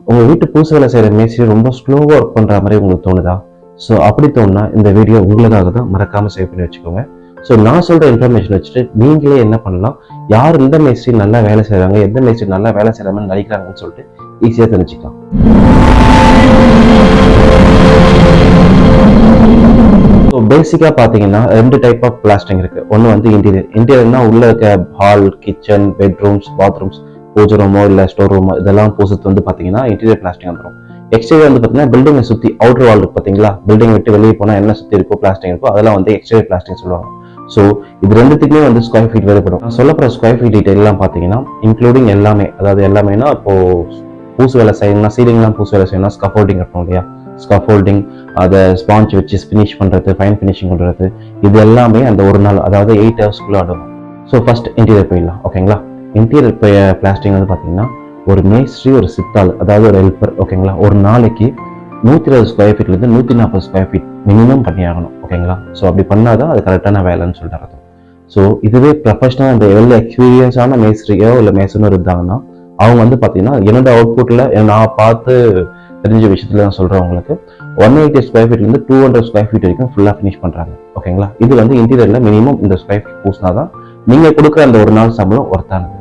உங்கள் வீட்டு பூசு வேலை செய்கிற மேஸ்திரி ரொம்ப ஸ்லோவாக ஒர்க் பண்ணுற மாதிரி உங்களுக்கு தோணுதா? ஸோ அப்படி தோணுனா இந்த வீடியோ உங்களுக்காக தான், மறக்காமல் சேவ் பண்ணி வச்சுக்கோங்க. ஸோ நான் சொல்கிற இன்ஃபர்மேஷன் வச்சுட்டு நீங்களே என்ன பண்ணலாம், யார் எந்த மேஸ்திரி நல்லா வேலை செய்கிறாங்க, எந்த மேஸ்திரி நல்லா வேலை செய்கிறாங்கன்னு நினைக்கிறாங்கன்னு சொல்லிட்டு ஈஸியாக தெரிஞ்சுக்கலாம். ஸோ பேசிக்காக பார்த்தீங்கன்னா 2 டைப் ஆஃப் பிளாஸ்டிங் இருக்குது. ஒன்று வந்து இன்டீரியர்னா உள்ள இருக்க ஹால், கிச்சன், பெட்ரூம்ஸ், பாத்ரூம்ஸ், பூஜை ரூமோ இல்லை ஸ்டோர் ரூமோ இதெல்லாம் பூசத்து வந்து பார்த்தீங்கன்னா இன்டீரியர் பிளாஸ்டிக் வந்துடும். எக்ஸ்டீரியர் வந்து பார்த்தீங்கன்னா பில்டிங்கை சுற்றி அவுட்டர் வால் இருக்கு பார்த்தீங்களா, பில்டிங் விட்டு வெளியே போனால் என்ன சுற்றி இருக்கோ பிளாஸ்டிக் இருக்கோ அதெல்லாம் வந்து எக்ஸ்டீரியர் பிளாஸ்டிக் சொல்லுவாங்க. ஸோ இது ரெண்டுத்துக்குமே வந்து ஸ்கொயர் ஃபீட் வேறுபடும். நான் சொல்லப்படுற ஸ்கொயர் ஃபீட் டீட்டெயிலாம் பார்த்தீங்கன்னா இன்க்ளூடிங் எல்லாமே, அதாவது எல்லாமேனா இப்போ பூசு வேலை செய்யணும்னா, சீலிங்லாம் பூசு வேலை செய்யணும்னா ஸ்கஃபோல்டிங் கட்டணும் இல்லையா, ஸ்கஃபோல்டிங், அதை ஸ்பாஞ்ச் வச்சு ஃபினிஷ் பண்ணுறது, ஃபைன் ஃபினிஷிங் பண்ணுறது, இது எல்லாமே அந்த ஒரு நாள், அதாவது 8 ஹவர்ஸ்க்குள்ளே ஆடும். ஸோ ஃபர்ஸ்ட் இன்டீரியர் போயிடலாம், ஓகேங்களா. இன்டீரியர் பிளாஸ்டிக் வந்து பார்த்தீங்கன்னா ஒரு மேஸ்திரி, ஒரு சித்தாள், அதாவது ஒரு ஹெல்ப்பர், ஓகேங்களா, ஒரு நாளைக்கு 120 ஸ்கொயர் ஃபீட்லேருந்து 140 ஸ்கொயர் ஃபீட் மினிமம் பண்ணி ஆகணும், ஓகேங்களா. ஸோ அப்படி பண்ணாதான் அது கரெக்டான வேலைன்னு சொல்லிட்டு அர்த்தம். ஸோ இதுவே ப்ரொஃபஷனல் அந்த எவ்வளோ எக்ஸ்பீரியன்ஸான மேஸ்திரியோ இல்லை மேசனோ இருந்தாங்கன்னா அவங்க வந்து பார்த்தீங்கன்னா என்னோட அவுட்புட்டில் நான் பார்த்து தெரிஞ்ச விஷயத்துல நான் சொல்கிறேன் உங்களுக்கு, 180 ஸ்கொயர் ஃபீட்லேருந்து 200 ஸ்கொயர் ஃபீட் வரைக்கும் ஃபுல்லாக ஃபினிஷ் பண்ணுறாங்க, ஓகேங்களா. இது வந்து இன்டீரியரில் மினிமம் இந்த ஸ்கொயர் ஃபீட் பூசினா தான் நீங்கள் கொடுக்குற அந்த ஒரு நாள் சம்பளம் ஒர்த்தானது.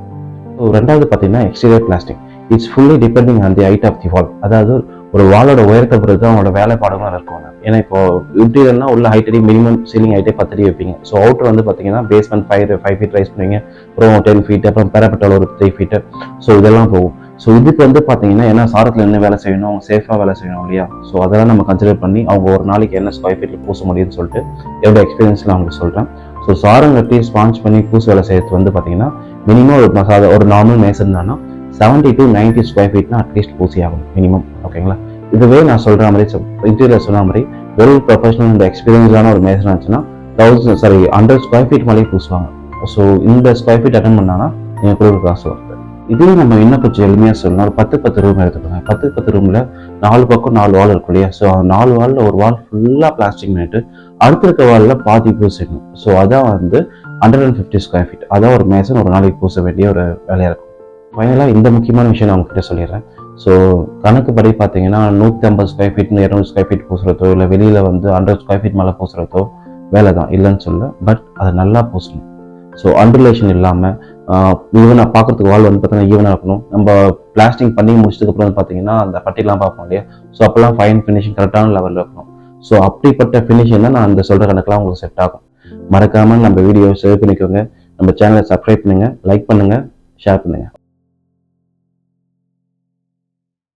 ஸோ ரெண்டாவது பார்த்தீங்கன்னா exterior plastic. It's fully depending on the height of the wall. அதாவது ஒரு வாலோட உயரத்தை பொறுத்து அவங்களோட வேலைப்பாடுகளும் இருக்கும். ஏன்னா இப்போ இன்டீரியர்னா உள்ள ஹைட் அடி மினிமம் சீலிங் ஹைட்டே 10 அடி வைப்பீங்க. ஸோ அவுட்டர் வந்து பார்த்தீங்கன்னா பேஸ்மெண்ட் 5 ஃபீட் ரைஸ் பண்ணுவீங்க, அப்புறம் 10 ஃபீட், அப்புறம் பேரப்பெட்டால் ஒரு 3 ஃபீட். ஸோ இதெல்லாம் போகும். ஸோ இதுக்கு வந்து பார்த்தீங்கன்னா ஏன்னா சாரத்தில் என்ன வேலை செய்யணும், அவங்க சேஃபாக வேலை செய்யணும் இல்லையா. ஸோ அதெல்லாம் நம்ம கன்சிடர் பண்ணி அவங்க ஒரு நாளைக்கு என்ன ஸ்கொயர் ஃபீட்டில் பூச முடியும்னு சொல்லிட்டு எவ்வளோ எக்ஸ்பீரியன்ஸில் அவங்களுக்கு சொல்கிறேன். ஸோ சாரம் கட்டி ஸ்பாஞ்ச் பண்ணி பூசு வேலை செய்யறது வந்து பார்த்தீங்கன்னா மினிமம் ஒரு நார்மல் மேசன் தானா 70 to 90 ஸ்கொயர் ஃபீட்னா அட்லீஸ்ட் பூசி ஆகும் மினிமம், ஓகேங்களா. இதுவே நான் சொல்கிற மாதிரி இன்டீரியர் சொன்ன மாதிரி வெல் ப்ரொஃபஷனல் இந்த எக்ஸ்பீரியன்ஸான ஒரு மேசன் ஆச்சுன்னா 100 ஸ்கொயர் ஃபீட் மேலேயே பூசுவாங்க. ஸோ இந்த ஸ்கொயர் ஃபீட் அட்டன் பண்ணாங்கன்னா நீங்கள் கொடுக்குற காசு வருது. இதுவே நம்ம இன்னும் கொஞ்சம் எளிமையாக சொல்லணும், ஒரு 10 ரூம் எடுத்துக்கோங்க. 10 ரூமில் 4 பக்கம் 4 வால் இருக்கும் இல்லையா. ஸோ 4 வாலில் ஒரு வால் ஃபுல்லாக பிளாஸ்டிக் பண்ணிட்டு அடுத்த இருக்க வாலில் பாதி பூசிடணும். ஸோ அதான் வந்து 150 ஸ்கொயர் ஃபீட். அதான் ஒரு மேசன் ஒரு நாளைக்கு பூச வேண்டிய ஒரு வேலையாக இருக்கும். ஃபைனலாக இந்த முக்கியமான விஷயம் நான் உங்ககிட்ட சொல்லிடுறேன். ஸோ கணக்குப்படி பார்த்தீங்கன்னா 150 ஸ்கொயர் ஃபீட் 200 ஸ்கொயர் ஃபீட் பூசுறதோ இல்லை வெளியில் வந்து 100 ஸ்கொயர் ஃபீட் மேலே பூசுறதோ வேலை தான், இல்லைன்னு சொல்ல. பட் அதை நல்லா பூசணும். ஸோ அன்ரிலேஷன் இல்லாமல் ஈவனாக பார்க்குறதுக்கு வால் வந்து பார்த்தீங்கன்னா ஈவனாக இருக்கணும். நம்ம பிளாஸ்டிங் பண்ணி முடிச்சதுக்கப்புறம் வந்து பார்த்தீங்கன்னா அந்த பட்டிலாம் பார்ப்போம் இல்லையா. ஸோ அப்போல்லாம் ஃபைன் ஃபினிஷிங் கரெக்டான லெவலில் இருக்கணும். ஸோ அப்படிப்பட்ட ஃபினிஷிங் தான் நான் அந்த சொல்கிற கணக்கெலாம் உங்களுக்கு செட் ஆகும். மறக்காமல் நம்ம வீடியோ சேவ் பண்ணிக்கோங்க, நம்ம சேனலை சப்ஸ்கிரைப் பண்ணுங்கள், லைக் பண்ணுங்கள், ஷேர் பண்ணுங்கள்.